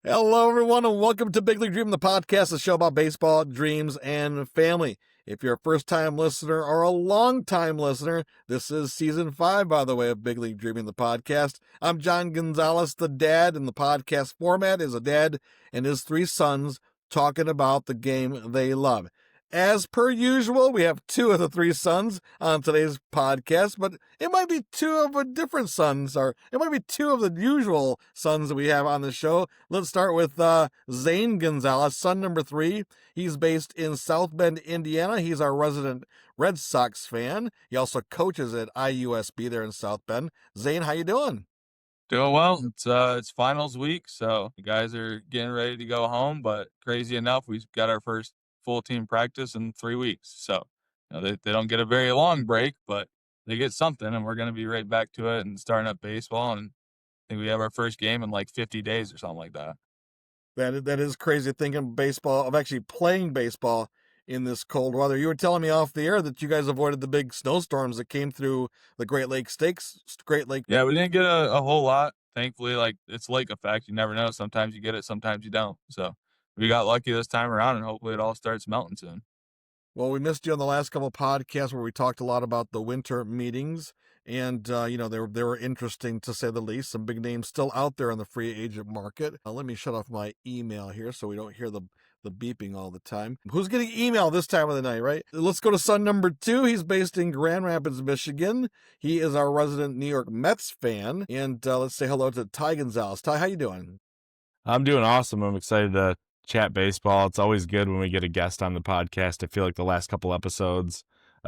Hello, everyone, and welcome to Big League Dream, the podcast, a show about baseball, dreams, and family. If you're a first-time listener or a long-time listener, this is Season 5, by the way, of Big League Dreaming, the podcast. I'm John Gonzalez, the dad, and the podcast format is a dad and his three sons talking about the game they love. As per usual, we have two of the three sons on today's podcast, but it might be two of a different sons, or it might be two of the usual sons that we have on the show. Let's start with Zane Gonzalez, son number 3. He's based in South Bend, Indiana. He's our resident Red Sox fan. He also coaches at IUSB there in South Bend. Zane, how you doing? Doing well. It's finals week, so the guys are getting ready to go home. But crazy enough, we've got our first full team practice in 3 weeks. So they don't get a very long break, but they get something, and we're going to be right back to it and starting up baseball. And I think we have our first game in like 50 days or something like that. That is crazy thinking baseball, of actually playing baseball in this cold weather. You were telling me off the air that you guys avoided the big snowstorms that came through the Great Lakes Stakes. Great Lake. Yeah, we didn't get a whole lot. Thankfully, like it's lake effect. You never know. Sometimes you get it, sometimes you don't. So we got lucky this time around, and hopefully it all starts melting soon. Well, we missed you on the last couple of podcasts where we talked a lot about the winter meetings, and they were interesting to say the least. Some big names still out there on the free agent market. Let me shut off my email here so we don't hear the beeping all the time. Who's getting email this time of the night, right? Let's go to son number 2. He's based in Grand Rapids, Michigan. He is our resident New York Mets fan, and let's say hello to Ty Gonzalez. Ty, how you doing? I'm doing awesome. I'm excited to chat baseball. It's always good when we get a guest on the podcast. I feel like the last couple episodes,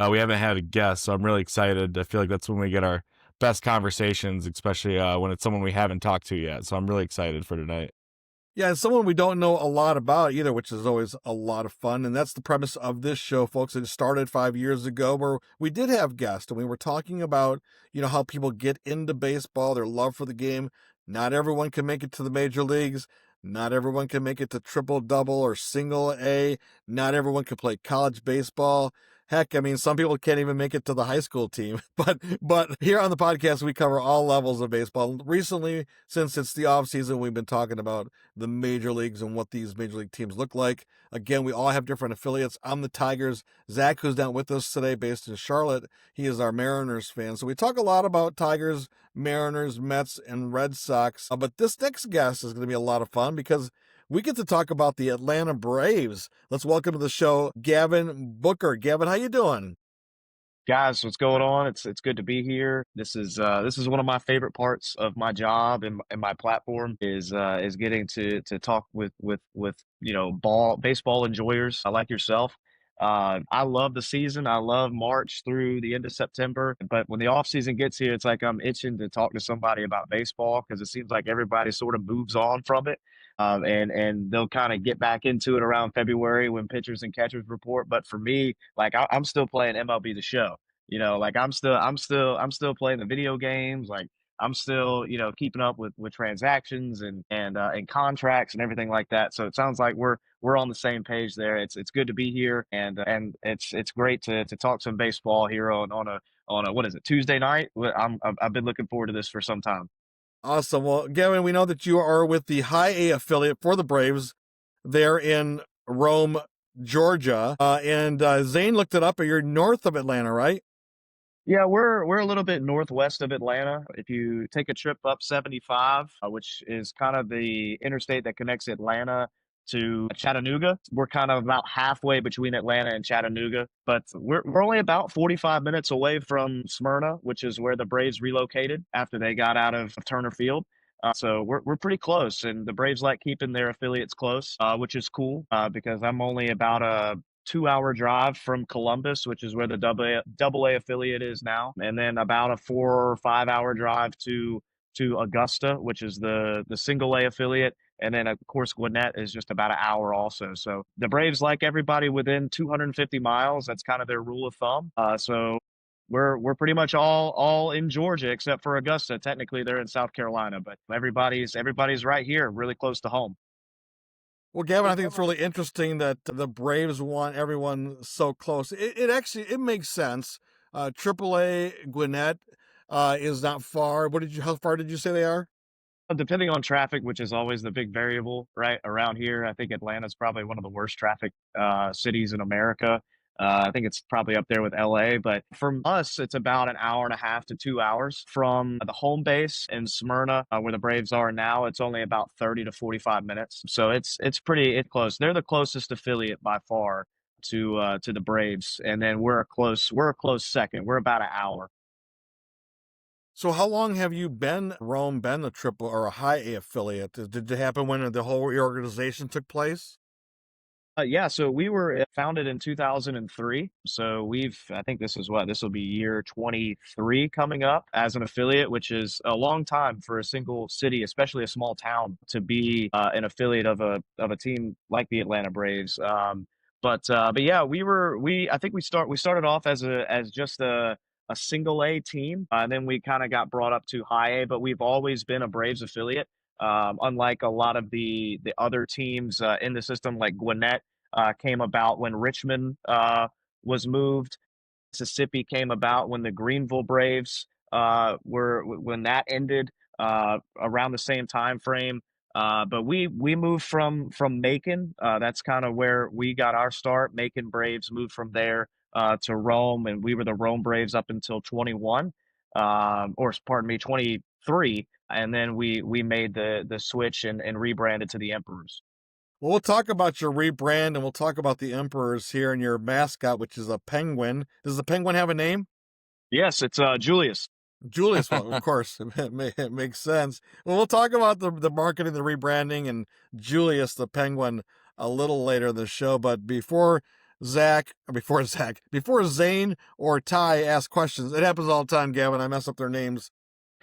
we haven't had a guest, so I'm really excited. I feel like that's when we get our best conversations, especially when it's someone we haven't talked to yet. So I'm really excited for tonight. Yeah, and someone we don't know a lot about either, which is always a lot of fun. And that's the premise of this show, folks. It started 5 years ago where we did have guests and we were talking about, how people get into baseball, their love for the game. Not everyone can make it to the major leagues. Not everyone can make it to triple double or single A. Not everyone can play college baseball. Heck, I mean, some people can't even make it to the high school team. But here on the podcast, we cover all levels of baseball. Recently, since it's the off season, we've been talking about the major leagues and what these major league teams look like. Again, we all have different affiliates. I'm the Tigers. Zach, who's down with us today, based in Charlotte, he is our Mariners fan. So we talk a lot about Tigers, Mariners, Mets, and Red Sox. But this next guest is going to be a lot of fun because we get to talk about the Atlanta Braves. Let's welcome to the show Gavin Booker. Gavin, how you doing? Guys, what's going on? It's good to be here. This is one of my favorite parts of my job and my platform is getting to talk with baseball enjoyers like yourself. I love the season. I love March through the end of September. But when the off season gets here, it's like I'm itching to talk to somebody about baseball because it seems like everybody sort of moves on from it. And they'll kind of get back into it around February when pitchers and catchers report. But for me, like I'm still playing MLB The Show. Like I'm still playing the video games. Like I'm still keeping up with transactions and contracts and everything like that. So it sounds like we're on the same page there. It's good to be here, and it's great to talk some baseball here on a what is it, Tuesday night. I've been looking forward to this for some time. Awesome. Well, Gavin, we know that you are with the High A affiliate for the Braves there in Rome, Georgia. And Zane looked it up. You're north of Atlanta, right? Yeah, we're a little bit northwest of Atlanta. If you take a trip up 75, which is kind of the interstate that connects Atlanta to Chattanooga, we're kind of about halfway between Atlanta and Chattanooga. But we're only about 45 minutes away from Smyrna, which is where the Braves relocated after they got out of Turner Field. So we're pretty close, and the Braves like keeping their affiliates close, which is cool because I'm only about a 2-hour drive from Columbus, which is where the double A affiliate is now, and then about a 4 or 5 hour drive to Augusta, which is the single A affiliate. And then of course Gwinnett is just about an hour also. So the Braves like everybody within 250 miles. That's kind of their rule of thumb. So we're pretty much all in Georgia except for Augusta. Technically they're in South Carolina, but everybody's right here, really close to home. Well, Gavin, I think it's really interesting that the Braves want everyone so close. It actually makes sense. AAA Gwinnett is not far. How far did you say they are? Depending on traffic, which is always the big variable, right? Around here, I think Atlanta's probably one of the worst traffic cities in America. I think it's probably up there with LA, but from us, it's about an hour and a half to 2 hours. From the home base in Smyrna, where the Braves are now, it's only about 30 to 45 minutes. So it's pretty close. They're the closest affiliate by far to the Braves, and then we're a close second. We're about an hour. So how long have you been Rome, been a triple or a high A affiliate? Did it happen when the whole reorganization took place? Yeah, so we were founded in 2003. So I think this will be year 23 coming up as an affiliate, which is a long time for a single city, especially a small town, to be an affiliate of a team like the Atlanta Braves. But yeah, I think we started off as just a single A team, and then we kind of got brought up to high A, but we've always been a Braves affiliate. Unlike a lot of the other teams in the system, like Gwinnett came about when Richmond was moved. Mississippi came about when the Greenville Braves were when that ended around the same time frame. But we moved from Macon. That's kind of where we got our start. Macon Braves moved from there to Rome, and we were the Rome Braves up until 21, or pardon me, 23, and then we made the switch and rebranded to the Emperors. Well, we'll talk about your rebrand and we'll talk about the Emperors here and your mascot, which is a penguin. Does the penguin have a name? Yes, it's Julius. Julius, well, of course, it makes sense. Well, we'll talk about the marketing, the rebranding, and Julius the penguin a little later in the show. But before Zane or Ty ask questions, it happens all the time, Gavin. I mess up their names.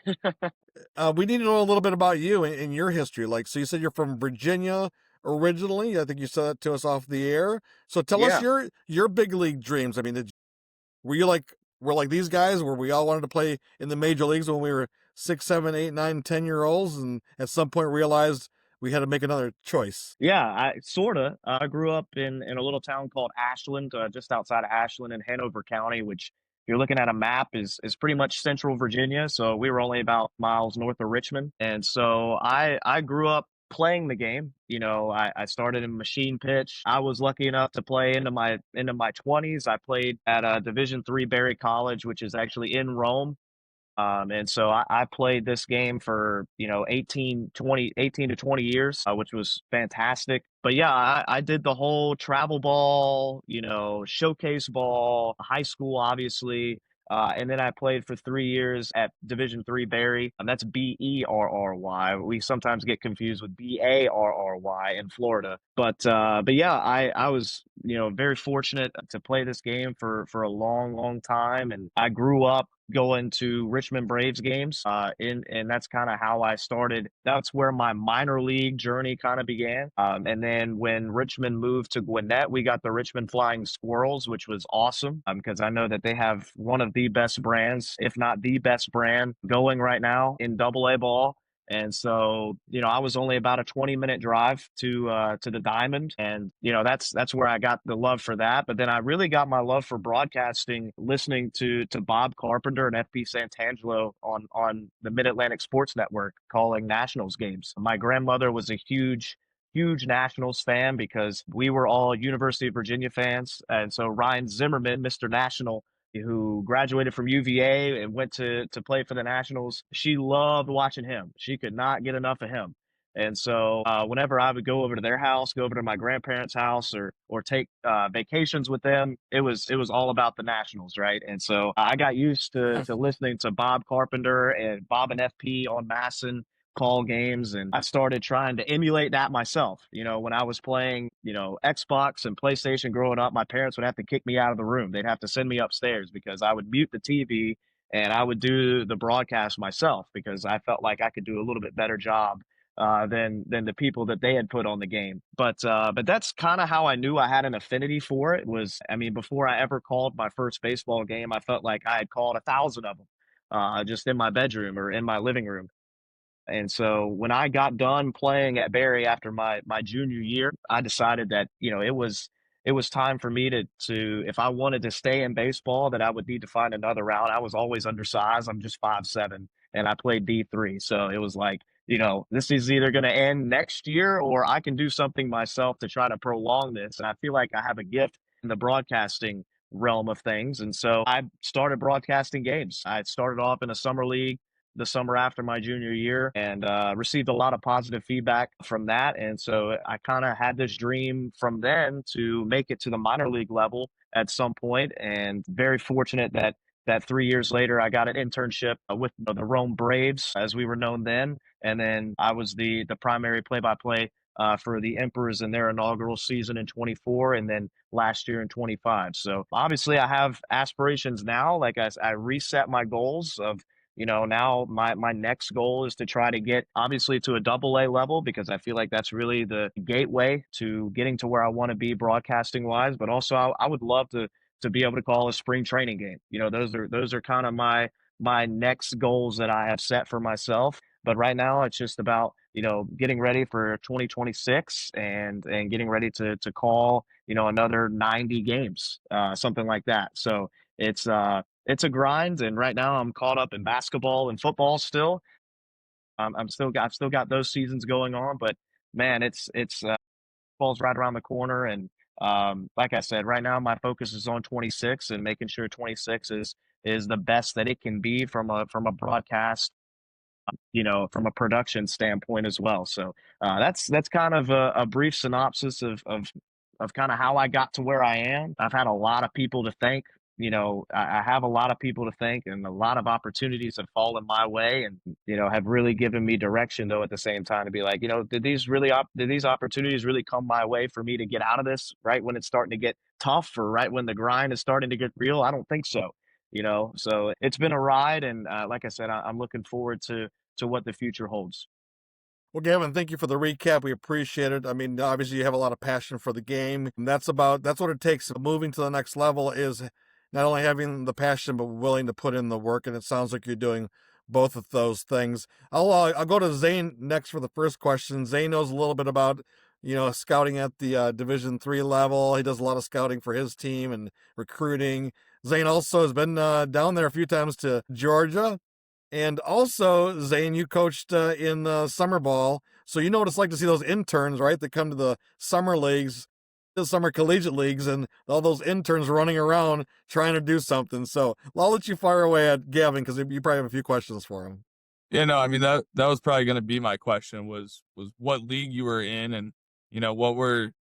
We need to know a little bit about you and your history. Like, so you said you're from Virginia originally. I think you said that to us off the air. So tell us Yeah. your big league dreams. I mean, were you like these guys where we all wanted to play in the major leagues when we were 6, 7, 8, 9, 10-year olds, and at some point realized we had to make another choice? Yeah, I sorta. I grew up in a little town called Ashland, just outside of Ashland in Hanover County, which if you're looking at a map is pretty much central Virginia. So we were only about miles north of Richmond. And so I grew up playing the game. You know, I started in machine pitch. I was lucky enough to play into my 20s. I played at a Division III Berry College, which is actually in Rome. And so I played this game for, 18 to 20 years, which was fantastic. But yeah, I did the whole travel ball, showcase ball, high school, obviously. And then I played for 3 years at Division III Barry, and that's Berry. We sometimes get confused with Barry in Florida. But yeah, I was very fortunate to play this game for a long, long time, and I grew up going to Richmond Braves games. And that's kind of how I started. That's where my minor league journey kind of began. And then when Richmond moved to Gwinnett, we got the Richmond Flying Squirrels, which was awesome because I know that they have one of the best brands, if not the best brand going right now in AA ball. And so, I was only about a 20-minute drive to the Diamond, and that's where I got the love for that. But then I really got my love for broadcasting, listening to Bob Carpenter and FP Santangelo on the Mid Atlantic Sports Network calling Nationals games. My grandmother was a huge Nationals fan because we were all University of Virginia fans, and so Ryan Zimmerman, Mr. National, who graduated from UVA and went to play for the Nationals. She loved watching him. She could not get enough of him. And so whenever I would go over to their house, go over to my grandparents' house, or take vacations with them, it was all about the Nationals, right? And so I got used to listening to Bob Carpenter and Bob and FP on Masson call games, and I started trying to emulate that myself. When I was playing, Xbox and PlayStation growing up, my parents would have to kick me out of the room. They'd have to send me upstairs because I would mute the TV and I would do the broadcast myself because I felt like I could do a little bit better job than the people that they had put on the game. But that's kind of how I knew I had an affinity for it. I mean, before I ever called my first baseball game, I felt like I had called 1,000 of them just in my bedroom or in my living room. And so when I got done playing at Barry after my junior year, I decided that, it was time for me to if I wanted to stay in baseball, that I would need to find another route. I was always undersized. I'm just 5'7", and I played D3. So it was like, this is either going to end next year or I can do something myself to try to prolong this. And I feel like I have a gift in the broadcasting realm of things. And so I started broadcasting games. I started off in a summer league the summer after my junior year and received a lot of positive feedback from that. And so I kind of had this dream from then to make it to the minor league level at some point, and very fortunate that 3 years later I got an internship with the Rome Braves, as we were known then, and then I was the primary play-by-play for the Emperors in their inaugural season in 24, and then last year in 25. So obviously, I have aspirations now. Like I reset my goals of, now my next goal is to try to get obviously to a double A level, because I feel like that's really the gateway to getting to where I want to be broadcasting wise. But also, I would love to be able to call a spring training game. Those are kind of my next goals that I have set for myself. But right now, it's just about getting ready for 2026 and getting ready to call another 90 games, something like that. So it's a grind, and right now I'm caught up in basketball and football still. I've still got those seasons going on, but man, it's fall's right around the corner, and like I said, right now my focus is on 26 and making sure 26 is the best that it can be from a broadcast, from a production standpoint as well. So that's kind of a brief synopsis of kind of how I got to where I am. I've had a lot of people to thank. I have a lot of people to thank, and a lot of opportunities have fallen my way, and have really given me direction. Though at the same time, to be like, did these opportunities really come my way for me to get out of this right when it's starting to get tough, or right when the grind is starting to get real? I don't think so. So it's been a ride, and like I said, I'm looking forward to what the future holds. Well, Gavin, thank you for the recap. We appreciate it. I mean, obviously you have a lot of passion for the game. And that's what it takes. Moving to the next level is not only having the passion, but willing to put in the work. And it sounds like you're doing both of those things. I'll go to Zane next for the first question. Zane knows a little bit about, scouting at the Division III level. He does a lot of scouting for his team and recruiting. Zane also has been down there a few times to Georgia. And also, Zane, you coached in summer ball, so you know what it's like to see those interns, right, that come to the summer leagues, the summer collegiate leagues, and all those interns running around trying to do something. So I'll let you fire away at Gavin, because you probably have a few questions for him. Yeah, no, I mean that was probably going to be my question, was what league you were in, and what were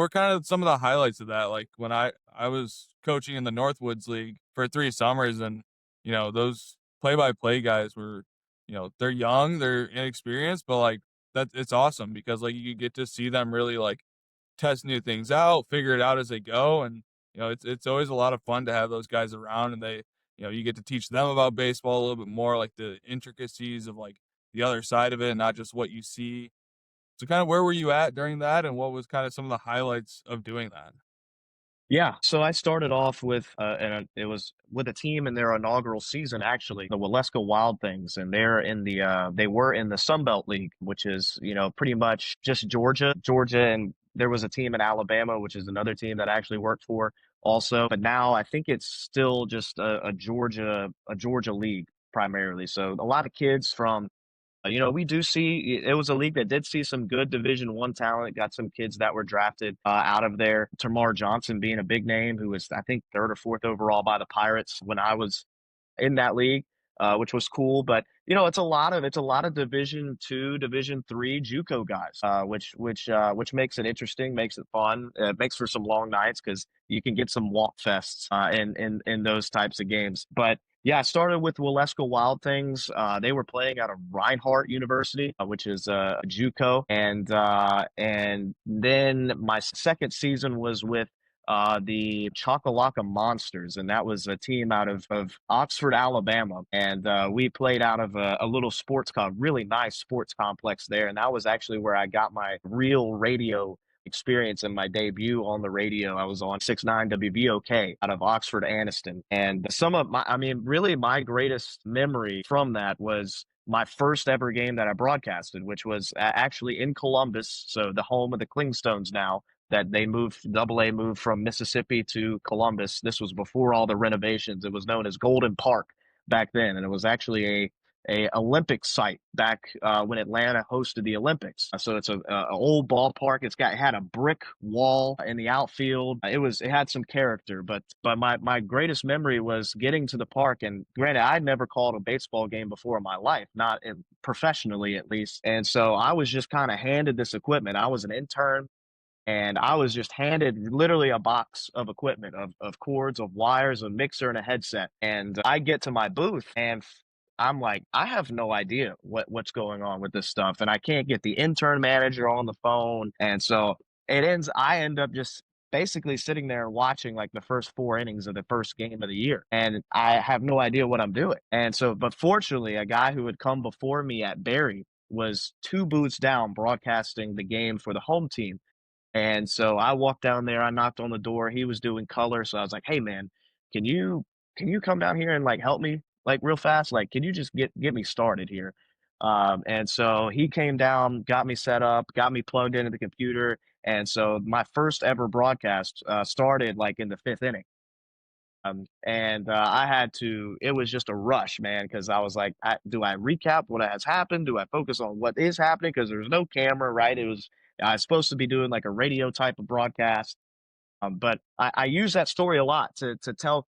kind of some of the highlights of that. Like when I was coaching in the Northwoods League for 3 summers, and those play-by-play guys were, they're young, they're inexperienced, but like that, it's awesome because like you get to see them really like test new things out, figure it out as they go. And it's always a lot of fun to have those guys around, and they, you get to teach them about baseball a little bit more, like the intricacies of like the other side of it, not just what you see. So kind of where were you at during that, and what was kind of some of the highlights of doing that? Yeah, so I started off with, it was with a team in their inaugural season, actually, the Waleska Wild Things, and they were in the Sun Belt League, which is, pretty much just Georgia, and there was a team in Alabama, which is another team that I actually worked for also. But now I think it's still just a Georgia league primarily. So a lot of kids from we do see it was a league that did see some good Division I talent. Got some kids that were drafted out of there. Tamar Johnson being a big name, who was I think third or fourth overall by the Pirates when I was in that league, which was cool. But it's a lot of Division II, Division III JUCO guys, which makes it interesting, makes it fun. It makes for some long nights because you can get some walk fests in those types of games. But yeah, I started with Waleska Wild Things. They were playing out of Reinhardt University, which is a JUCO, and then my second season was with the Chakalaka Monsters, and that was a team out of Oxford, Alabama. And we played out of a little really nice sports complex there. And that was actually where I got my real radio experience and my debut on the radio. I was on 69 WVOK out of Oxford, Anniston. And really my greatest memory from that was my first ever game that I broadcasted, which was actually in Columbus, so the home of the Klingstones now, that they moved, Double A moved from Mississippi to Columbus. This was before all the renovations. It was known as Golden Park back then, and it was actually a Olympic site back when Atlanta hosted the Olympics. So it's a old ballpark. It had a brick wall in the outfield. It had some character, but my greatest memory was getting to the park. And granted, I'd never called a baseball game before in my life, not professionally at least. And so I was just kind of handed this equipment. I was an intern, and I was just handed literally a box of equipment of cords, of wires, a mixer, and a headset. And I get to my booth, and I'm like, I have no idea what's going on with this stuff, and I can't get the intern manager on the phone. And so I end up just basically sitting there watching like the first 4 innings of the first game of the year, and I have no idea what I'm doing. And so, but fortunately, a guy who had come before me at Barry was 2 booths down broadcasting the game for the home team. And so I walked down there, I knocked on the door, he was doing color, so I was like, "Hey, man, can you come down here and, like, help me, like, real fast? Like, can you just get me started here?" And so he came down, got me set up, got me plugged into the computer, and so my first ever broadcast, started, like, in the 5th inning. And I had to, it was just a rush, man, because I was like, do I recap what has happened? Do I focus on what is happening? Because there's no camera, right? I was supposed to be doing like a radio type of broadcast. But I use that story a lot to tell,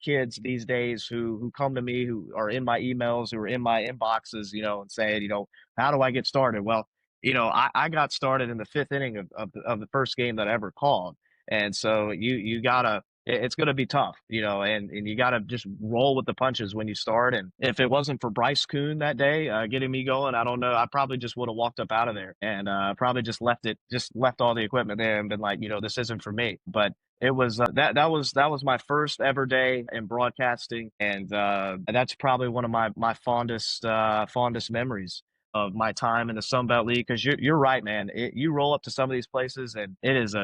kids these days who come to me, who are in my emails, who are in my inboxes, and saying, how do I get started? Well, I got started in the 5th inning of the first game that I ever called. And so you gotta, it's going to be tough, and you got to just roll with the punches when you start. And if it wasn't for Bryce Kuhn that day getting me going, I don't know. I probably just would have walked up out of there and probably just left all the equipment there and been like, this isn't for me. But it was that was my first ever day in broadcasting, and that's probably one of my fondest memories of my time in the Sun Belt League. Because you're right, man. You roll up to some of these places, and it is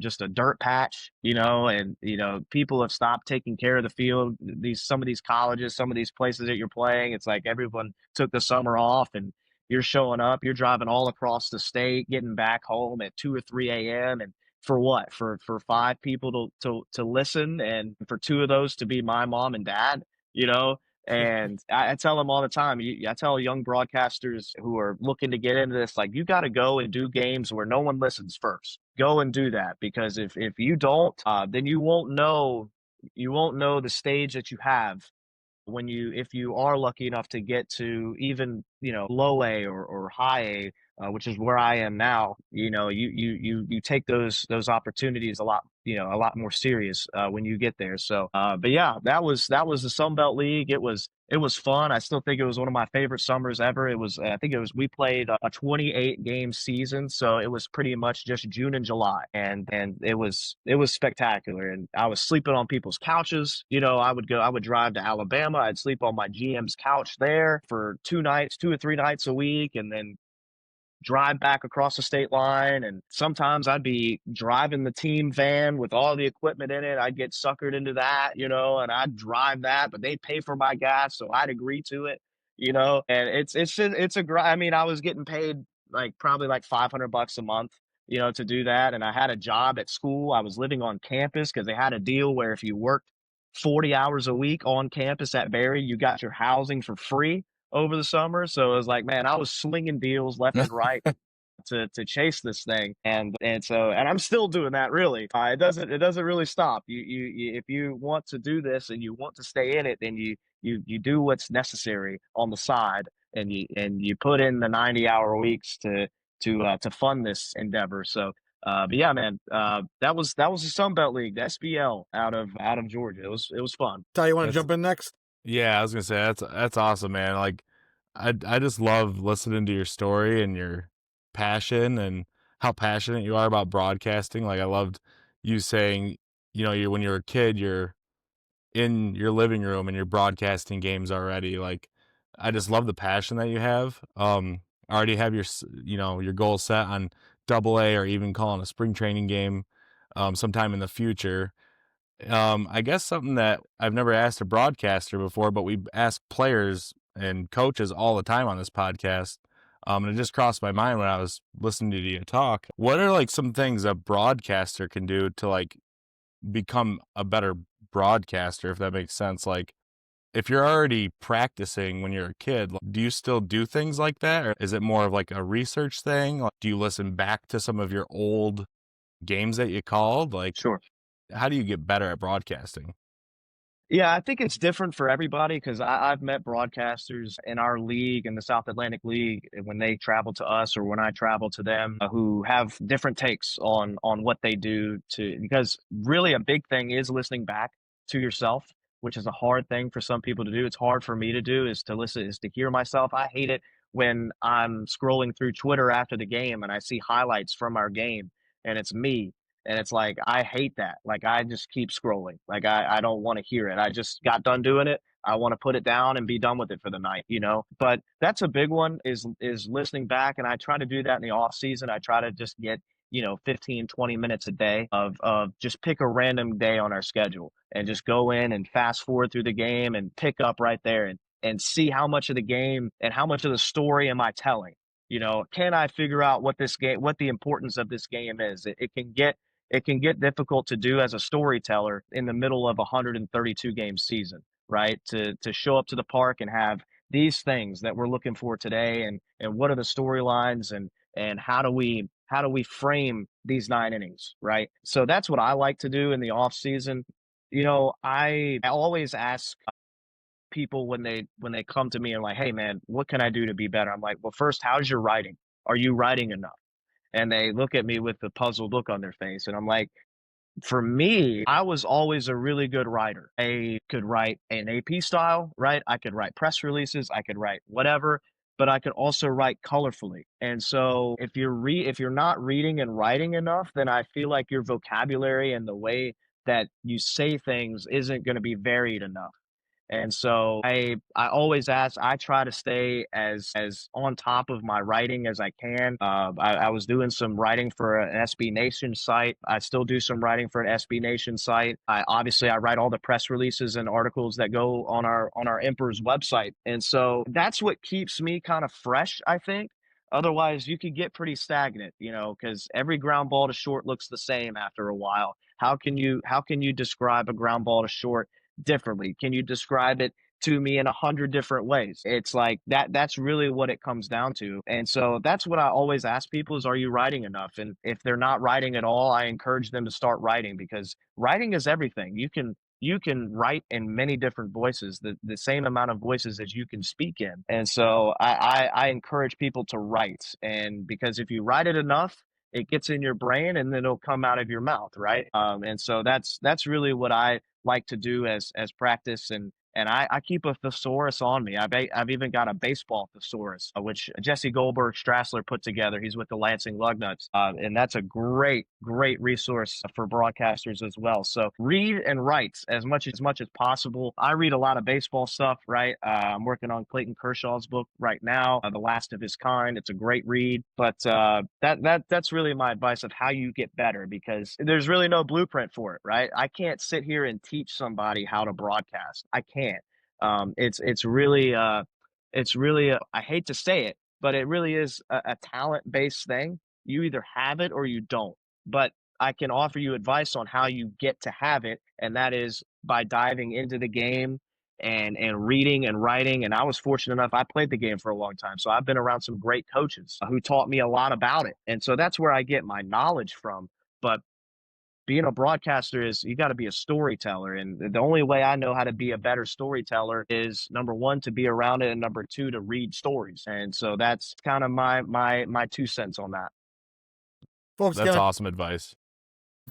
just a dirt patch, and people have stopped taking care of the field. Some of these colleges, some of these places that you're playing, it's like everyone took the summer off, and you're showing up, you're driving all across the state, getting back home at 2 or 3 a.m. and for what? For 5 people to listen, and for 2 of those to be my mom and dad, you know. And I tell them all the time. I tell young broadcasters who are looking to get into this, like, you got to go and do games where no one listens first. Go and do that, because if you don't, then you won't know the stage that you have if you are lucky enough to get to even low A or high A, which is where I am now. You take those opportunities a lot more serious when you get there. So but yeah, that was the Sun Belt League. It was fun. I still think it was one of my favorite summers ever. We played a 28 game season, so it was pretty much just June and July, and it was spectacular. And I was sleeping on people's couches. I would drive to Alabama. I'd sleep on my GM's couch there for 2 nights, 2 or 3 nights a week, and then drive back across the state line. And sometimes I'd be driving the team van with all the equipment in it. I'd get suckered into that, and I'd drive that, but they'd pay for my gas, so I'd agree to it, and I mean, I was getting paid like probably like $500 a month, to do that. And I had a job at school. I was living on campus because they had a deal where if you worked 40 hours a week on campus at Barry, you got your housing for free over the summer. So it was like, man, I was slinging deals left and right to chase this thing. And I'm still doing that, really. It doesn't really stop. If you want to do this and you want to stay in it, then you do what's necessary on the side, and you put in the 90-hour weeks to fund this endeavor. So but yeah, man, that was the Sun Belt League, the SBL out of Georgia. It was fun. Ty, you want to That's- jump in next? Yeah, I was gonna say that's awesome, man. Like, I just love listening to your story and your passion and how passionate you are about broadcasting. Like, I loved you saying, when you're a kid, you're in your living room and you're broadcasting games already. Like, I just love the passion that you have. Already have your goal set on double A or even calling a spring training game sometime in the future. I guess something that I've never asked a broadcaster before, but we ask players and coaches all the time on this podcast. And it just crossed my mind when I was listening to you talk. What are like some things a broadcaster can do to like become a better broadcaster, if that makes sense? Like, if you're already practicing when you're a kid, do you still do things like that? Or is it more of like a research thing? Like, do you listen back to some of your old games that you called? Like, Sure. how do you get better at broadcasting? Yeah, I think it's different for everybody because I've met broadcasters in our league, in the South Atlantic League, when they travel to us or when I travel to them, who have different takes on what they do to, because really a big thing is listening back to yourself, which is a hard thing for some people to do. It's hard for me to do, is to listen, is to hear myself. I hate it when I'm scrolling through Twitter after the game and I see highlights from our game and it's me, and it's like, I hate that. Like, I just keep scrolling. Like, I don't want to hear it. I just got done doing it. I want to put it down and be done with it for the night, you know? But that's a big one, is listening back. And I try to do that in the off season. I try to just get, 15, 20 minutes a day of just pick a random day on our schedule and just go in and fast forward through the game and pick up right there and see how much of the game and how much of the story am I telling? Can I figure out what the importance of this game is? It can get difficult to do as a storyteller in the middle of a 132 game season, right? To show up to the park and have these things that we're looking for today, and what are the storylines, and how do we frame these 9 innings, right? So that's what I like to do in the off season. I always ask people when they come to me and like, hey man, what can I do to be better? I'm like, well, first, how's your writing? Are you writing enough? And they look at me with a puzzled look on their face, and I'm like, for me, I was always a really good writer. I could write an AP style, right? I could write press releases, I could write whatever, but I could also write colorfully. And so if you're not reading and writing enough, then I feel like your vocabulary and the way that you say things isn't going to be varied enough. And so I always ask. I try to stay as on top of my writing as I can. I was doing some writing for an SB Nation site. I still do some writing for an SB Nation site. I write all the press releases and articles that go on our Emperor's website, and so that's what keeps me kind of fresh, I think. Otherwise, you could get pretty stagnant, because every ground ball to short looks the same after a while. How can you describe a ground ball to short differently? Can you describe it to me in 100 different ways? It's like that's really what it comes down to. And so that's what I always ask people is, are you writing enough? And if they're not writing at all, I encourage them to start writing, because writing is everything. You can write in many different voices, the same amount of voices as you can speak in. And so I encourage people to write. And because if you write it enough, it gets in your brain and then it'll come out of your mouth, right? And so that's really what I like to do as practice, and I keep a thesaurus on me. I've even got a baseball thesaurus, which Jesse Goldberg Strassler put together. He's with the Lansing Lugnuts, and that's a great resource for broadcasters as well. So read and write as much as possible. I read a lot of baseball stuff. Right, I'm working on Clayton Kershaw's book right now, The Last of His Kind. It's a great read, but that's really my advice of how you get better, because there's really no blueprint for it. Right, I can't sit here and teach somebody how to broadcast. I can't. It's really I hate to say it, but it really is a talent based thing. You either have it or you don't. But I can offer you advice on how you get to have it, and that is by diving into the game and reading and writing. And I was fortunate enough, I played the game for a long time, so I've been around some great coaches who taught me a lot about it, and so that's where I get my knowledge from. But being a broadcaster is, you got to be a storyteller, and the only way I know how to be a better storyteller is, number one, to be around it, and number two, to read stories. And so that's kind of my 2 cents on that. Folks, That's again, awesome advice.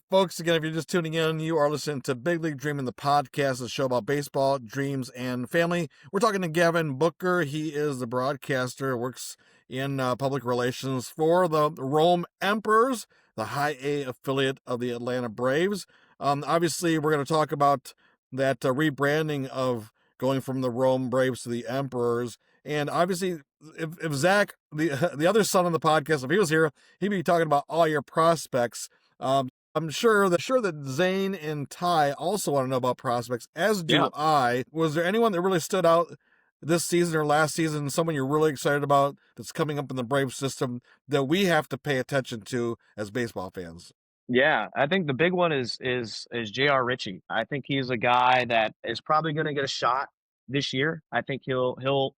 Folks, again, if you're just tuning in, you are listening to Big League Dreaming, the podcast, a show about baseball, dreams, and family. We're talking to Gavin Booker. He is the broadcaster, works in public relations for the Rome Emperors, the high A affiliate of the Atlanta Braves. Obviously, we're going to talk about that rebranding of going from the Rome Braves to the Emperors. And obviously, if Zach, the other son on the podcast, if he was here, he'd be talking about all your prospects. I'm sure that Zane and Ty also want to know about prospects, as do Yeah. I. Was there anyone that really stood out this season or last season, someone you're really excited about that's coming up in the Brave system that we have to pay attention to as baseball fans? Yeah, I think the big one is J.R. Ritchie. I think he's a guy that is probably going to get a shot this year. I think he'll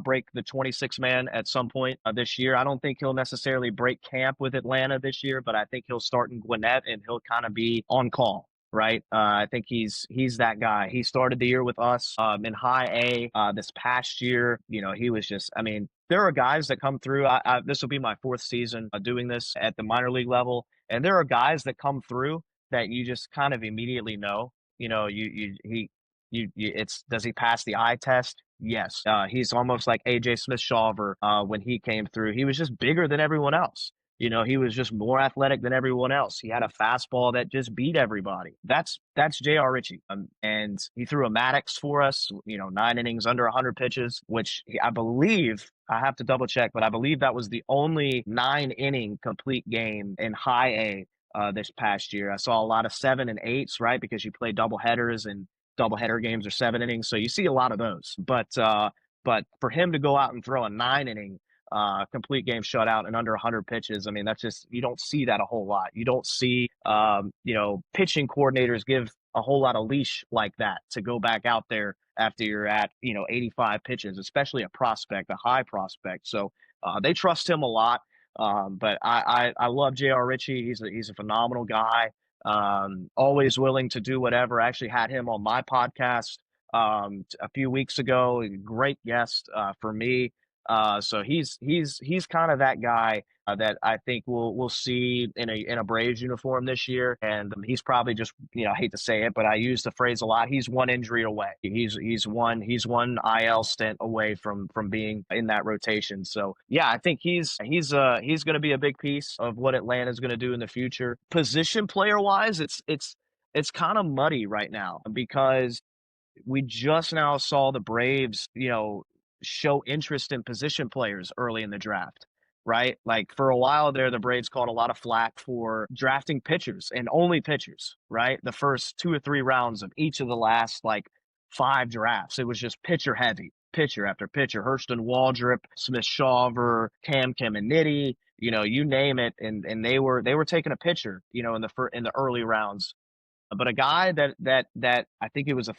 break the 26 man at some point this year. I don't think he'll necessarily break camp with Atlanta this year, but I think he'll start in Gwinnett and he'll kind of be on call. Right, I think he's that guy. He started the year with us in High A this past year. You know, he was just. I mean, there are guys that come through. This will be my 4th season doing this at the minor league level, and there are guys that come through that you just kind of immediately know. You know, it's does he pass the eye test? Yes. He's almost like AJ Smith-Shawver when he came through. He was just bigger than everyone else. You know, he was just more athletic than everyone else. He had a fastball that just beat everybody. That's J.R. Ritchie. And he threw a Maddox for us, you know, 9 innings, under 100 pitches, which I believe, I have to double check, but I believe that was the only 9-inning complete game in High A this past year. I saw a lot of 7 and 8s, right? Because you play double headers, and doubleheader games are 7 innings. So you see a lot of those. But for him to go out and throw a 9-inning complete game shutout and under 100 pitches, I mean, that's just, you don't see that a whole lot. You don't see, you know, pitching coordinators give a whole lot of leash like that to go back out there after you're at, you know, 85 pitches, especially a prospect, a high prospect. So they trust him a lot. But I love J.R. Ritchie. He's a phenomenal guy. Always willing to do whatever. I actually had him on my podcast a few weeks ago. Great guest for me. So he's kind of that guy that I think we'll see in a Braves uniform this year. And he's probably just, you know, I hate to say it, but I use the phrase a lot. He's one injury away. He's one IL stint away from being in that rotation. So yeah, I think he's going to be a big piece of what Atlanta's going to do in the future. Position player wise, it's kind of muddy right now because we just now saw the Braves, you know, show interest in position players early in the draft, right? Like for a while there, the Braves caught a lot of flack for drafting pitchers and only pitchers, right? The first 2 or 3 rounds of each of the last like 5 drafts, it was just pitcher heavy, pitcher after pitcher. Hurston Waldrop, Smith-Shawver, Cam Caminiti, you know, you name it, and they were taking a pitcher, you know, in the early rounds. But a guy that I think it was a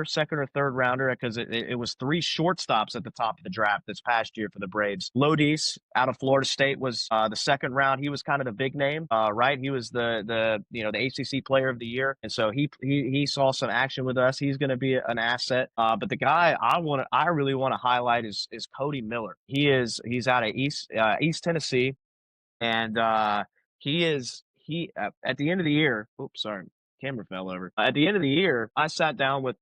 second or third rounder, because it was 3 shortstops at the top of the draft this past year for the Braves. Lodis out of Florida State was the second round. He was kind of the big name, right? He was the ACC Player of the Year, and so he saw some action with us. He's going to be an asset. But the guy I really want to highlight is Cody Miller. He's out of East Tennessee, and he at the end of the year. Oops, sorry. Camera fell over. At the end of the year, I sat down with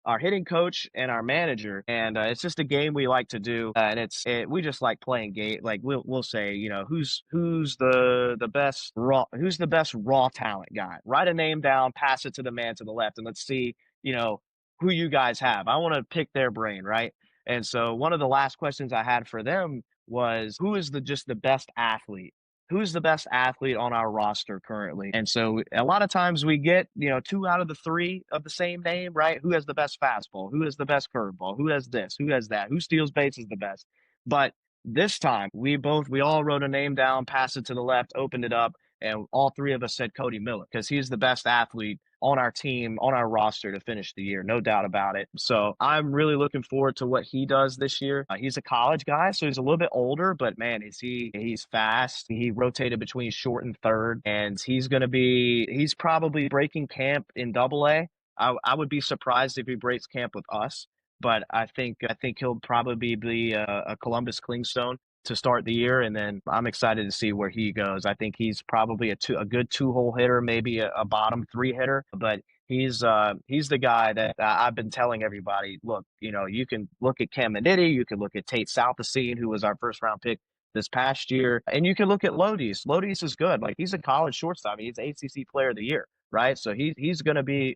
our hitting coach and our manager, and it's just a game we like to do, and we just like playing game. Like we'll say, you know, who's the best raw talent guy. Write a name down, pass it to the man to the left, and let's see, you know, who you guys have. I want to pick their brain, right? And so one of the last questions I had for them was, who is the best athlete? Who's the best athlete on our roster currently? And so a lot of times we get, you know, 2 out of the 3 of the same name, right? Who has the best fastball? Who has the best curveball? Who has this? Who has that? Who steals bases the best? But this time we all wrote a name down, passed it to the left, opened it up, and all 3 of us said Cody Miller because he's the best athlete on our team, on our roster to finish the year, no doubt about it. So I'm really looking forward to what he does this year. He's a college guy, so he's a little bit older, but man, he's fast. He rotated between short and third, and he's probably breaking camp in Double-A. I would be surprised if he breaks camp with us, but I think he'll probably be a Columbus Clingstone to start the year, and then I'm excited to see where he goes. I think he's probably a good 2-hole hitter, maybe a bottom 3 hitter, but he's the guy that I've been telling everybody, look, you know, you can look at Caminiti, you can look at Tate Southesine, who was our first round pick this past year, and you can look at Lodis. Lodis is good. Like, he's a college shortstop. He's ACC Player of the Year, right? So he's gonna be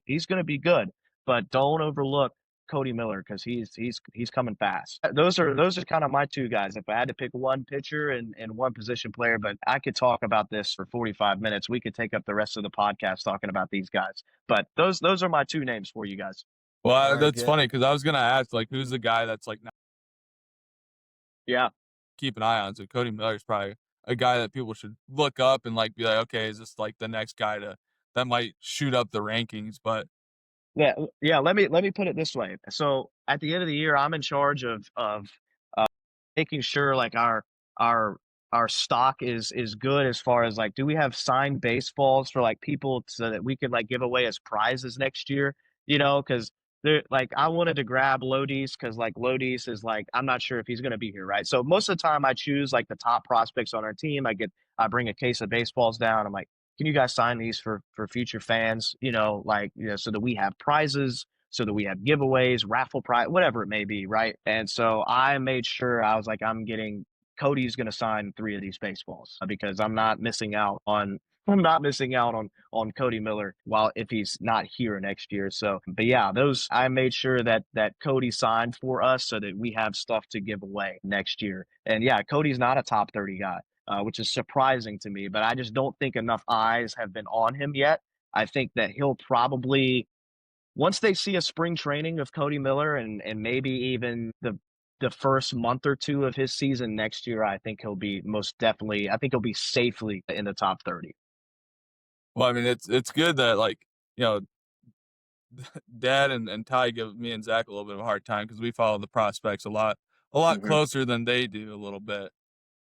good, but don't overlook Cody Miller because he's coming fast. Those are kind of my 2 guys. If I had to pick one pitcher and one position player, but I could talk about this for 45 minutes. We could take up the rest of the podcast talking about these guys. But those are my 2 names for you guys. Well, that's funny because I was gonna ask, like, who's the guy that's like, yeah, keep an eye on. So Cody Miller's probably a guy that people should look up and like be like, okay, is this like the next guy that might shoot up the rankings? But Yeah. Let me put it this way. So at the end of the year, I'm in charge of uh, making sure like our our stock is good as far as like, do we have signed baseballs for like people so that we could like give away as prizes next year? Because they're like, I wanted to grab Lodis because like Lodis is like, I'm not sure if he's going to be here, right? So most of the time I choose like the top prospects on our team. I bring a case of baseballs down. I'm like, can you guys sign these for future fans? So that we have prizes, so that we have giveaways, raffle prize, whatever it may be, right? And so I made sure I was like, Cody's going to sign 3 of these baseballs because I'm not missing out on Cody Miller while if he's not here next year. So, but yeah, those I made sure that Cody signed for us so that we have stuff to give away next year. And yeah, Cody's not a top 30 guy, which is surprising to me. But I just don't think enough eyes have been on him yet. I think that he'll probably once they see a spring training of Cody Miller and maybe even the first month or two of his season next year, I think he'll be I think he'll be safely in the top 30. Well, I mean, it's good that like you know Dad and Ty give me and Zach a little bit of a hard time because we follow the prospects a lot Hmm. closer than they do a little bit.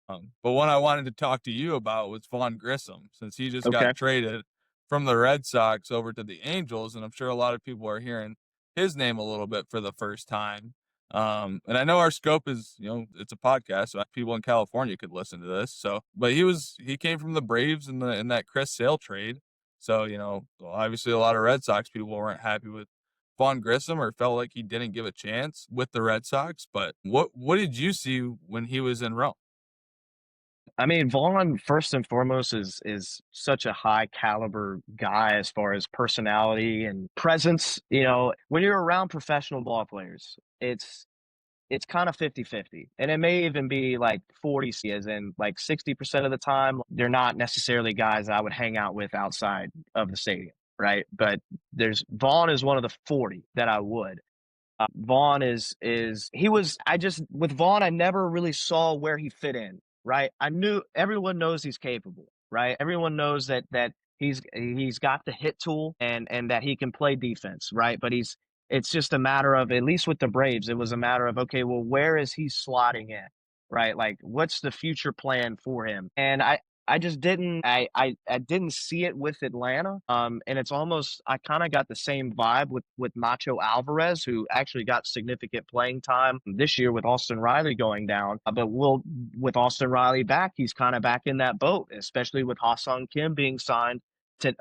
But one I wanted to talk to you about was Vaughn Grissom, since he just Okay. got traded from the Red Sox over to the Angels, and I'm sure a lot of people are hearing his name a little bit for the first time. And I know our scope is, it's a podcast, so people in California could listen to this. So, but he came from the Braves in that Chris Sale trade. So, obviously a lot of Red Sox people weren't happy with Vaughn Grissom or felt like he didn't give a chance with the Red Sox. But what did you see when he was in Rome? I mean, Vaughn first and foremost is such a high caliber guy as far as personality and presence. When you're around professional ball players, it's kind of 50-50, and it may even be like 40 as in like 60% of the time they're not necessarily guys I would hang out with outside of the stadium, right? But there's Vaughn is one of the 40 that I would. Vaughn is he was I just with Vaughn I never really saw where he fit in, right? I knew everyone knows he's capable, right? Everyone knows that he's got the hit tool and that he can play defense, right? But it's just a matter of, at least with the Braves, it was a matter of, okay, well, where is he slotting in? Right? Like what's the future plan for him? And I just didn't I didn't see it with Atlanta. And it's almost I kind of got the same vibe with Nacho Alvarez, who actually got significant playing time this year with Austin Riley going down. With Austin Riley back, he's kind of back in that boat, especially with Ha-Sung Kim being signed to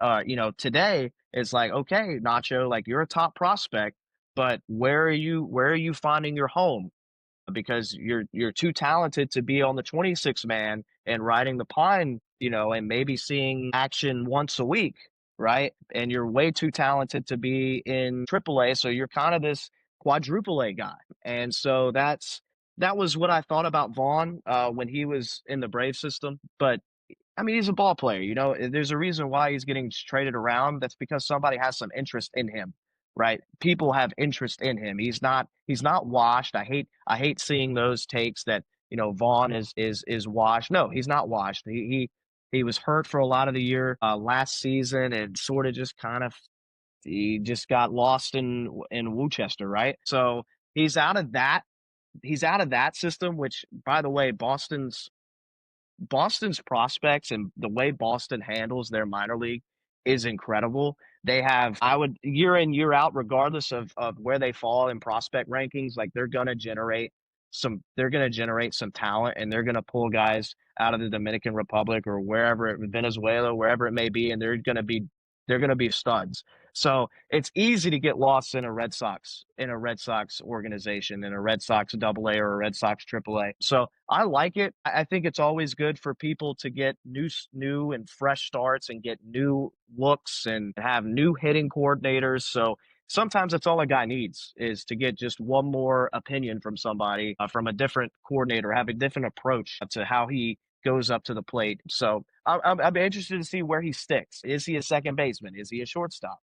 today. It's like, okay, Nacho, like you're a top prospect, but where are you finding your home? Because you're too talented to be on the 26 man and riding the pine, and maybe seeing action once a week, right? And you're way too talented to be in AAA, so you're kind of this quadruple A guy. And so that was what I thought about Vaughn when he was in the Brave system. But I mean, he's a ball player. There's a reason why he's getting traded around. That's because somebody has some interest in him, right? People have interest in him. He's not washed. I hate seeing those takes that Vaughn is washed. No, he's not washed. He was hurt for a lot of the year last season and sort of just kind of he just got lost in Worcester, right? So he's out of that. He's out of that system. Which, by the way, Boston's prospects and the way Boston handles their minor league is incredible. They have, I would, year in, year out, regardless of where they fall in prospect rankings, like they're gonna generate some talent and they're gonna pull guys out of the Dominican Republic or Venezuela, wherever it may be, and they're gonna be studs. So it's easy to get lost in a Red Sox organization, in a Red Sox Double A or a Red Sox Triple A. So I like it. I think it's always good for people to get new and fresh starts and get new looks and have new hitting coordinators. So sometimes that's all a guy needs is to get just one more opinion from somebody, from a different coordinator, have a different approach to how he goes up to the plate. So I'm interested to see where he sticks. Is he a second baseman? Is he a shortstop?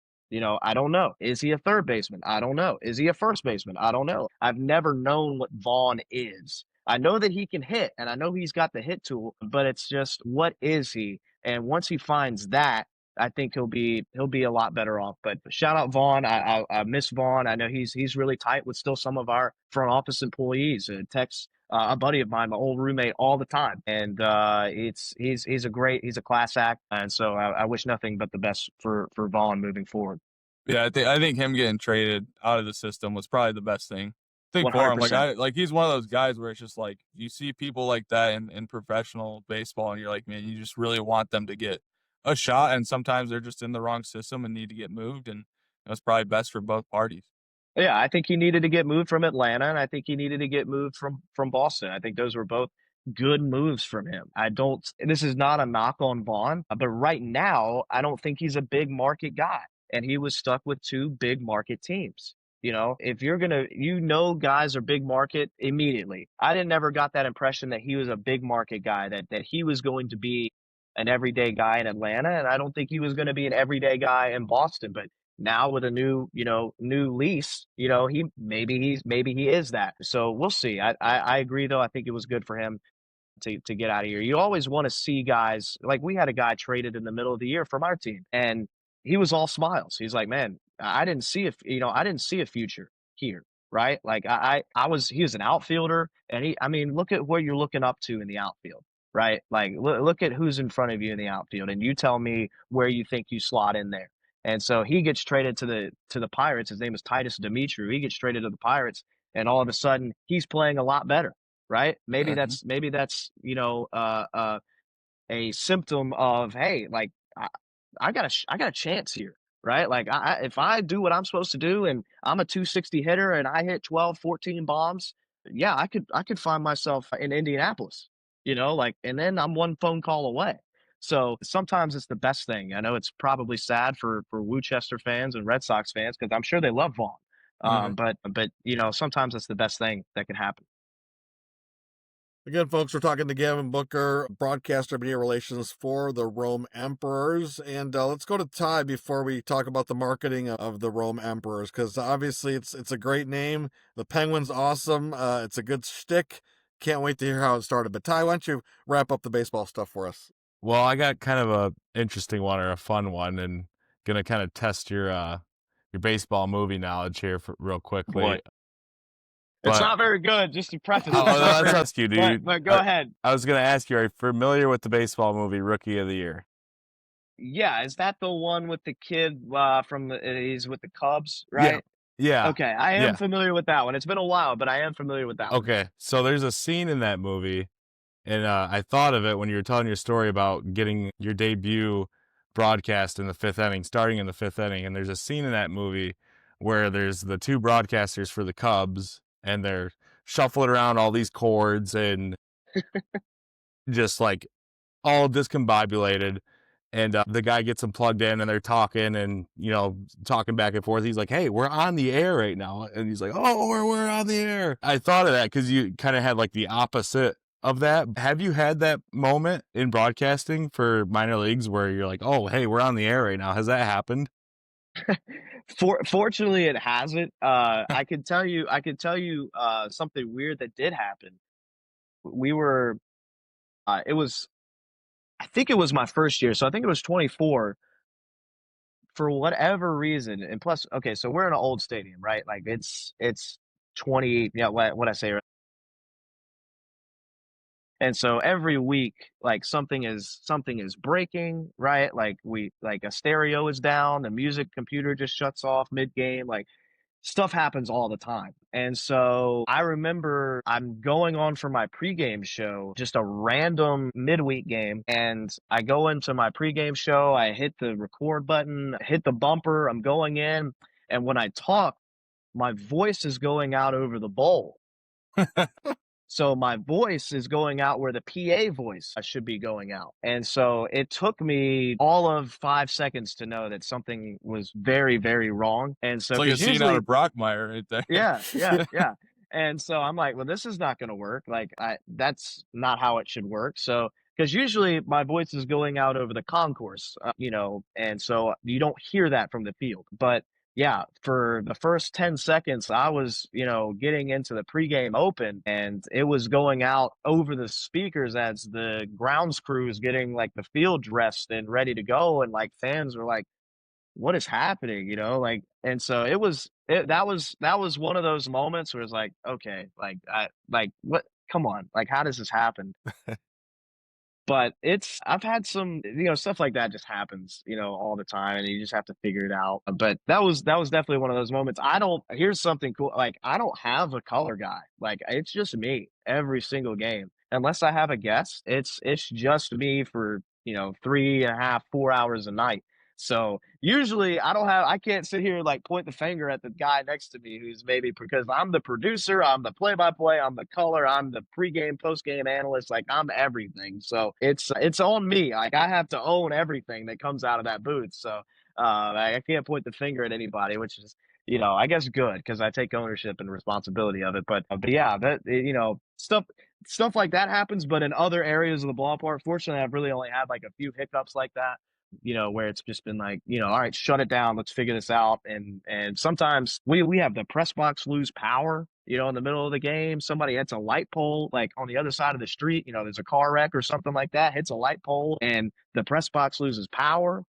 I don't know. Is he a third baseman? I don't know. Is he a first baseman? I don't know. I've never known what Vaughn is. I know that he can hit and I know he's got the hit tool, but it's just what is he? And once he finds that, I think he'll be a lot better off. But shout out Vaughn. I miss Vaughn. I know he's really tight with still some of our front office employees. Texts a buddy of mine, my old roommate, all the time, and he's a class act, and so I wish nothing but the best for Vaughn moving forward. Yeah, I think him getting traded out of the system was probably the best thing. I think for him, 100%. he's one of those guys where it's just like you see people like that in professional baseball, and you're like, man, you just really want them to get a shot, and sometimes they're just in the wrong system and need to get moved, and that's probably best for both parties. Yeah, I think he needed to get moved from Atlanta, and I think he needed to get moved from Boston. I think those were both good moves from him. This is not a knock on Vaughn, but right now, I don't think he's a big market guy. And he was stuck with two big market teams. If you're gonna, guys are big market immediately. I didn't never got that impression that he was a big market guy, that he was going to be an everyday guy in Atlanta, and I don't think he was going to be an everyday guy in Boston. But now with a new lease, maybe he is that. So we'll see. I agree though. I think it was good for him to get out of here. You always want to see guys, like we had a guy traded in the middle of the year from our team, and he was all smiles. He's like, man, I didn't see I didn't see a future here. Right. Like he was an outfielder, and look at what you're looking up to in the outfield. Right. Like look at who's in front of you in the outfield, and you tell me where you think you slot in there. And so he gets traded to the Pirates. His name is Titus Dimitri. He gets traded to the Pirates, and all of a sudden he's playing a lot better. Right? Maybe that's a symptom of, hey, like I got a chance here, right? Like if I do what I'm supposed to do, and I'm a 260 hitter and I hit 12, 14 bombs, yeah, I could find myself in Indianapolis, and then I'm one phone call away. So sometimes it's the best thing. I know it's probably sad for Worcester fans and Red Sox fans, because I'm sure they love Vaughn. But sometimes it's the best thing that can happen. Again, folks, we're talking to Gavin Booker, broadcaster media relations for the Rome Emperors. And let's go to Ty before we talk about the marketing of the Rome Emperors, because obviously it's a great name. The Penguin's awesome. It's a good shtick. Can't wait to hear how it started. But Ty, why don't you wrap up the baseball stuff for us? Well, I got kind of a interesting one, or a fun one, and gonna kind of test your baseball movie knowledge here real quickly. Boy. It's not very good, just to preface. Let's ask you, dude. But go ahead. I was going to ask you, are you familiar with the baseball movie Rookie of the Year? Yeah, is that the one with the kid he's with the Cubs, right? Yeah. Okay, I am familiar with that one. It's been a while, but I am familiar with that one. Okay, so there's a scene in that movie, and I thought of it when you were telling your story about getting your debut broadcast in the fifth inning, starting in the fifth inning, and there's a scene in that movie where there's the two broadcasters for the Cubs, and they're shuffling around all these chords and just like all discombobulated. And the guy gets them plugged in, and they're talking and, talking back and forth. He's like, hey, we're on the air right now. And he's like, oh, we're on the air. I thought of that because you kind of had like the opposite of that. Have you had that moment in broadcasting for minor leagues where you're like, oh, hey, we're on the air right now? Has that happened? Fortunately, it hasn't. I could tell you something weird that did happen. We were, I think it was my first year, so I think it was 24. For whatever reason, and plus, okay, so we're in an old stadium, right? Like it's 20. Yeah, what I say. Right? And so every week, like something is breaking, right? Like a stereo is down, the music computer just shuts off mid game, like stuff happens all the time. And so I remember I'm going on for my pregame show, just a random midweek game. And I go into my pregame show, I hit the record button, hit the bumper, I'm going in. And when I talk, my voice is going out over the bowl. So my voice is going out where the PA voice should be going out. And so it took me all of 5 seconds to know that something was very, very wrong. And so it's like a scene out of Brockmire right there. Yeah. And so I'm like, well, this is not going to work. Like that's not how it should work. So, because usually my voice is going out over the concourse, and so you don't hear that from the field. But yeah, for the first 10 seconds, I was, getting into the pregame open and it was going out over the speakers as the grounds crew is getting like the field dressed and ready to go. And like fans were like, what is happening? Like, and so that was one of those moments where it's like, okay, what, come on, like, how does this happen? But I've had some, stuff like that just happens, all the time, and you just have to figure it out. But that was definitely one of those moments. Here's something cool. Like, I don't have a color guy. Like, it's just me every single game. Unless I have a guest, it's just me for, 3.5, 4 hours a night. So usually I can't sit here like point the finger at the guy next to me who's maybe, because I'm the producer, I'm the play-by-play, I'm the color, I'm the pregame, postgame analyst, like I'm everything. So it's on me. Like, I have to own everything that comes out of that booth. So I can't point the finger at anybody, which is, I guess good because I take ownership and responsibility of it. But yeah, that, stuff like that happens. But in other areas of the ballpark, fortunately, I've really only had like a few hiccups like that, where it's just been like, all right, shut it down, let's figure this out. And sometimes we have the press box lose power, in the middle of the game. Somebody hits a light pole like on the other side of the street, there's a car wreck or something like that, hits a light pole and the press box loses power.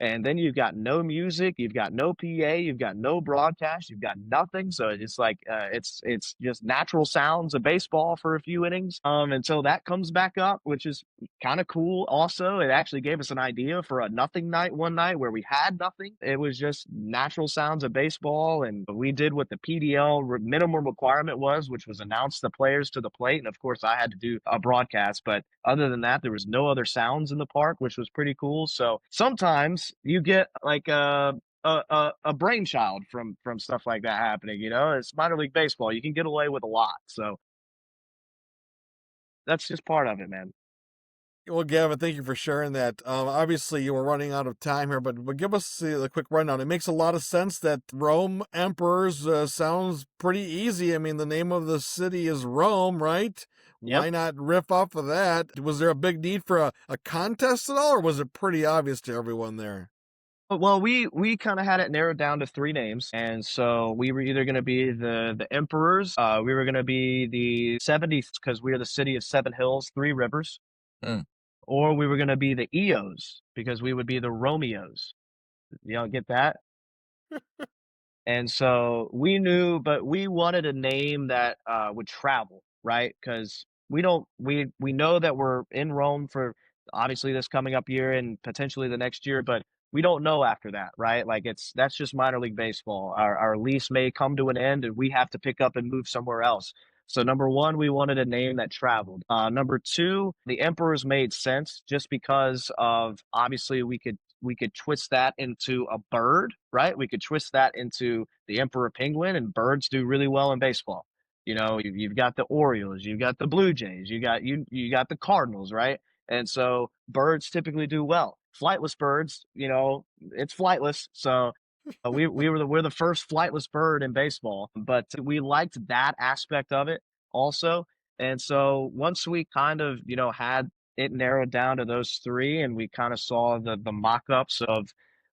And then you've got no music, you've got no PA, you've got no broadcast, you've got nothing. So it's like it's just natural sounds of baseball for a few innings until that comes back up, which is kind of cool. Also, it actually gave us an idea for a nothing night one night where we had nothing. It was just natural sounds of baseball, and we did what the PDL minimum requirement was, which was announce the players to the plate. And of course, I had to do a broadcast, but other than that, there was no other sounds in the park, which was pretty cool. So sometimes you get like a brainchild from stuff like that happening. It's minor league baseball. You can get away with a lot. So that's just part of it, man. Well, Gavin, thank you for sharing that. Obviously, you were running out of time here, but give us a quick rundown. It makes a lot of sense that Rome Emperors sounds pretty easy. I mean, the name of the city is Rome, right? Yep. Why not riff off of that? Was there a big need for a contest at all, or was it pretty obvious to everyone there? Well, we kind of had it narrowed down to three names, and so we were either going to be the Emperors, we were going to be the 70s because we are the city of Seven Hills, Three Rivers, Mm. or we were going to be the Eos because we would be the Romeos. You don't get that? And so we knew, but we wanted a name that would travel, right? Because we know that we're in Rome for obviously this coming up year and potentially the next year, but we don't know after that, right? Like that's just minor league baseball. Our lease may come to an end and we have to pick up and move somewhere else. So number one, we wanted a name that traveled. Number two, the Emperors made sense just because of obviously we could twist that into a bird, right? We could twist that into the emperor penguin, and birds do really well in baseball. You've got the Orioles, you've got the Blue Jays, you got the Cardinals, right? And so birds typically do well. Flightless birds, it's flightless. So we're the first flightless bird in baseball, but we liked that aspect of it also. And so once we kind of had it narrowed down to those three, and we kind of saw the mock-ups of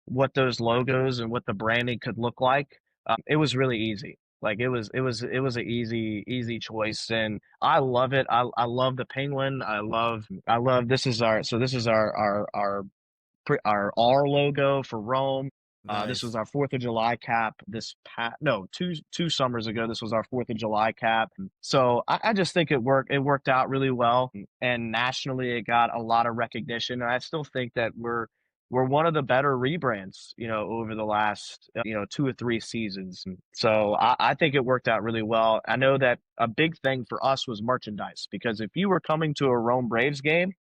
what those logos and what the branding could look like. It was really easy. Like it was an easy choice, and I love it. I love the penguin. I love this is our R logo for Rome. This was Nice. our 4th of July cap. No, two summers ago, this was our 4th of July cap. So I just think it worked. It worked out really well, and nationally, it got a lot of recognition. And I still think that we're one of the better rebrands, over the last 2 or 3 seasons. So I think it worked out really well. I know that a big thing for us was merchandise because if you were coming to a Rome Braves game,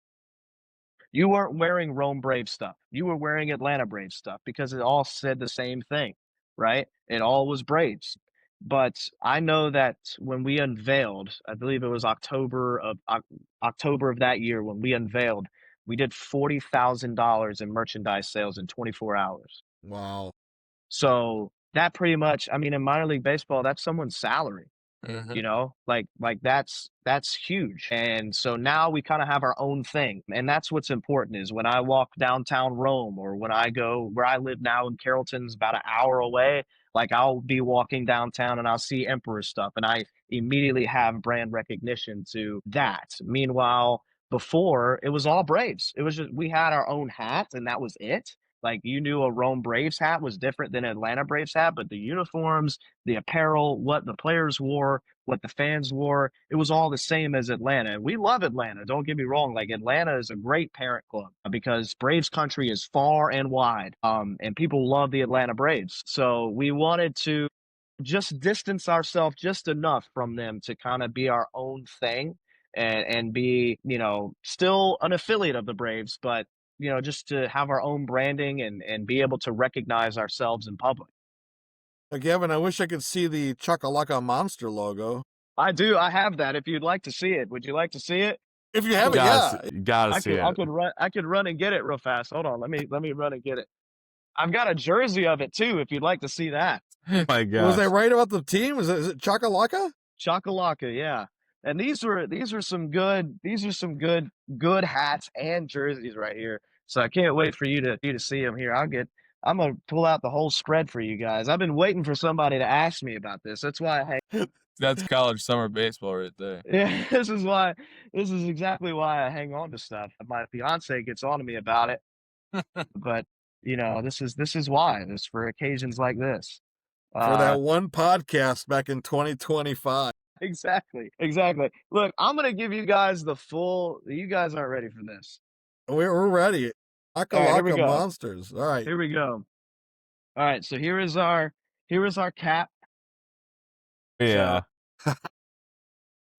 you weren't wearing Rome Brave stuff. You were wearing Atlanta Braves stuff because it all said the same thing, right? It all was Braves. But I know that when we unveiled, I believe it was October of that year when we unveiled, we did $40,000 in merchandise sales in 24 hours. Wow. So that pretty much, I mean, in minor league baseball, that's someone's salary. You know, like that's huge. And so now we kind of have our own thing. And that's what's important is when I walk downtown Rome or when I go where I live now in Carrollton's about an hour away, like I'll be walking downtown and I'll see Emperor stuff and I immediately have brand recognition to that. Meanwhile, before it was all Braves. It was just we had our own hat and that was it. Like you knew a Rome Braves hat was different than an Atlanta Braves hat, but the uniforms, the apparel, what the players wore, what the fans wore, it was all the same as Atlanta. And we love Atlanta. Don't get me wrong. Like Atlanta is a great parent club because Braves country is far and wide. And people love the Atlanta Braves. So we wanted to just distance ourselves just enough from them to kind of be our own thing and be, you know, still an affiliate of the Braves, but you know, just to have our own branding and be able to recognize ourselves in public. Gavin, I wish I could see the Chakalaka Monster logo. I do. I have that. If you'd like to see it, would you like to see it? If you have it, yeah. Gotta see it. I could run and get it real fast. Hold on. Let me run and get it. I've got a jersey of it too. If you'd like to see that. Oh my God. Was I right about the team? Is it Chakalaka? Chakalaka, yeah. And these are some good hats and jerseys right here. So I can't wait for you to see them here. I'm gonna pull out the whole spread for you guys. I've been waiting for somebody to ask me about this. That's why That's college summer baseball right there. Yeah, this is exactly why I hang on to stuff. My fiance gets on to me about it, but you know, this is why. This for occasions like this. For that one podcast back in 2025. Exactly. Look, I'm gonna give you guys the full. You guys aren't ready for this. We're ready. Chakalaka Monsters. All right. Here we go. All right. So here is our cap. Yeah. So,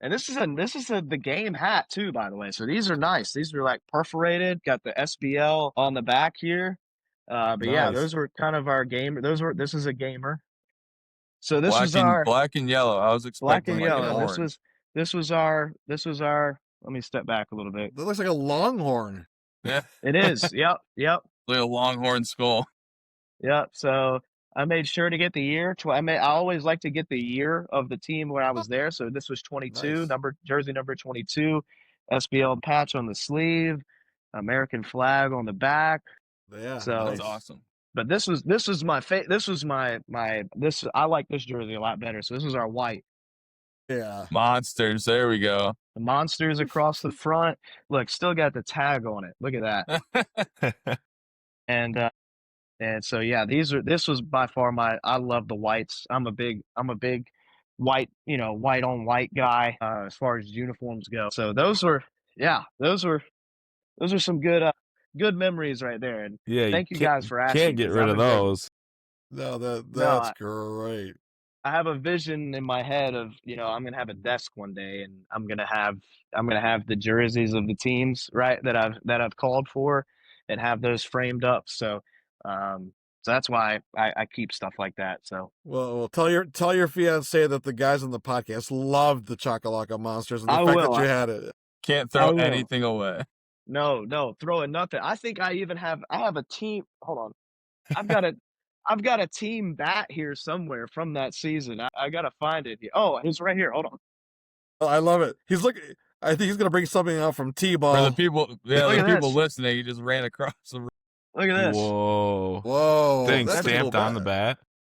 and this is the game hat too, by the way. So these are nice. These are like perforated. Got the SBL on the back here. But Nice. yeah, those were kind of our game. This is a gamer. So this black and yellow. I was expecting black and yellow. orange. This was our. Let me step back a little bit. That looks like a longhorn. Yeah, It is. Yep. like a longhorn skull. Yep. So I made sure to get the year. I always like to get the year of the team where I was there. So this was 22, Nice. jersey number 22, SBL patch on the sleeve, American flag on the back. Yeah. So That's awesome. But this was my I like this jersey a lot better. So this was our white. Yeah. Monsters. There we go. The monsters across the front. Look, still got the tag on it. Look at that. And so yeah, this was by far I love the whites. I'm a big white, white on white guy as far as uniforms go. So those were some good memories right there. And Yeah. thank you guys for asking. Can't get rid of those. No, that's great. I have a vision in my head of, I'm gonna have a desk one day and I'm gonna have the jerseys of the teams, right, that I've called for and have those framed up. So that's why I keep stuff like that. So well, tell your fiance that the guys on the podcast loved the Chakalaka Monsters and the fact that you had it. Can't throw anything away. No, throwing nothing. I think I have a team. Hold on. I've got a team bat here somewhere from that season. I gotta find it. Oh, it's right here. Hold on. Oh, I love it. I think he's gonna bring something out from T-ball. For the people, listening, he just ran across the room. Look at this. Whoa. Thing That's stamped on the bat.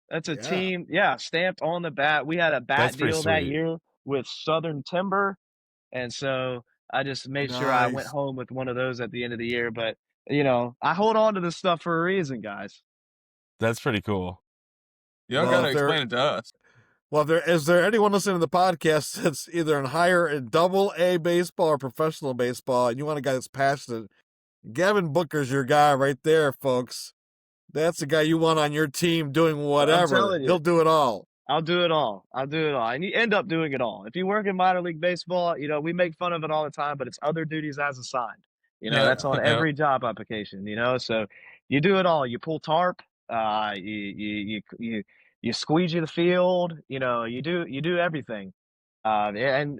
That's a team. Yeah, stamped on the bat. We had a bat deal that year with Southern Timber. And so I just made sure I went home with one of those at the end of the year. But, I hold on to this stuff for a reason, guys. That's pretty cool. You don't gotta explain it to us. Well, is there anyone listening to the podcast that's either in double A baseball or professional baseball, and you want a guy that's passionate, Gavin Booker's your guy right there, folks. That's the guy you want on your team doing whatever. He'll do it all. I'll do it all. And you end up doing it all. If you work in minor league baseball, we make fun of it all the time, but it's other duties as assigned. That's on every job application, so you do it all. You pull tarp, you squeegee the field, you do everything. And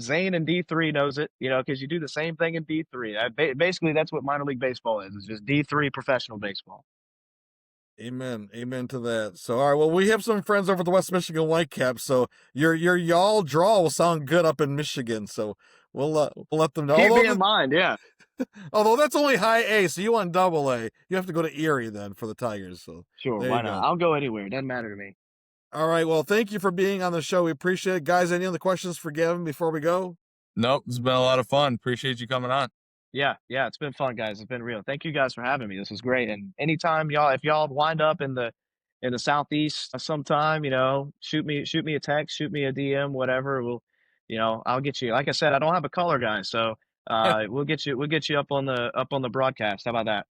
Zane in D3 knows it, because you do the same thing in D3. Basically, that's what minor league baseball is. It's just D3 professional baseball. Amen. Amen to that. So, all right. Well, we have some friends over the West Michigan Whitecaps. So your y'all draw will sound good up in Michigan. So we'll let them know. Keep me in mind, yeah. Although that's only high A, so you want double A. You have to go to Erie then for the Tigers. So Sure, there why you not? go. I'll go anywhere. It doesn't matter to me. All right. Well, thank you for being on the show. We appreciate it. Guys, any other questions for Gavin before we go? Nope, it's been a lot of fun. Appreciate you coming on. Yeah, it's been fun, guys. It's been real. Thank you guys for having me. This was great. And anytime if y'all wind up in the southeast sometime, shoot me a text, shoot me a DM, whatever. I'll get you. Like I said, I don't have a color guy, so we'll get you up on the broadcast. How about that?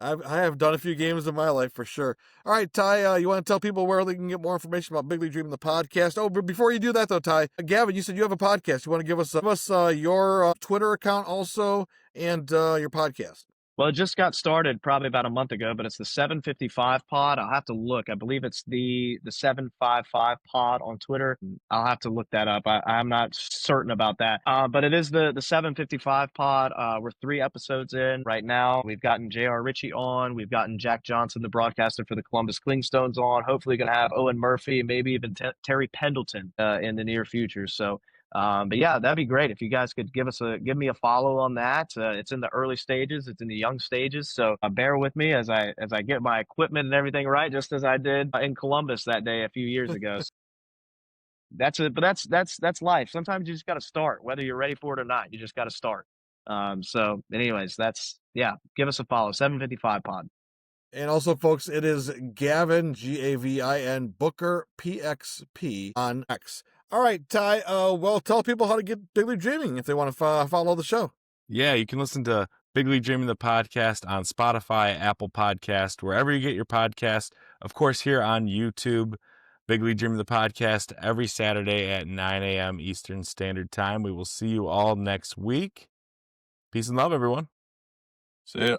I have done a few games in my life for sure. All right, Ty, you want to tell people where they can get more information about Big League Dreaming the podcast? Oh, but before you do that though, Ty, Gavin, you said you have a podcast. You want to give us your Twitter account also and your podcast? Well, it just got started probably about a month ago, but it's the 755 pod. I'll have to look. I believe it's the 755 pod on Twitter. I'll have to look that up. I'm not certain about that. But it is the 755 pod. We're 3 episodes in right now. We've gotten J.R. Ritchie on. We've gotten Jack Johnson, the broadcaster for the Columbus Clingstones, on. Hopefully going to have Owen Murphy, maybe even Terry Pendleton in the near future. So but yeah, that'd be great if you guys could give me a follow on that. It's in the early stages, it's in the young stages, so bear with me as I get my equipment and everything right, just as I did in Columbus that day a few years ago. That's it, but that's life. Sometimes you just got to start, whether you're ready for it or not. You just got to start. So, anyways, give us a follow. 755 pod. And also, folks, it is Gavin, Gavin, Booker, PXP on X. All right, Ty, well, tell people how to get Big League Dreaming if they want to follow the show. Yeah, you can listen to Big League Dreaming the podcast on Spotify, Apple Podcast, wherever you get your podcast. Of course, here on YouTube, Big League Dreaming the podcast every Saturday at 9 a.m. Eastern Standard Time. We will see you all next week. Peace and love, everyone. See ya.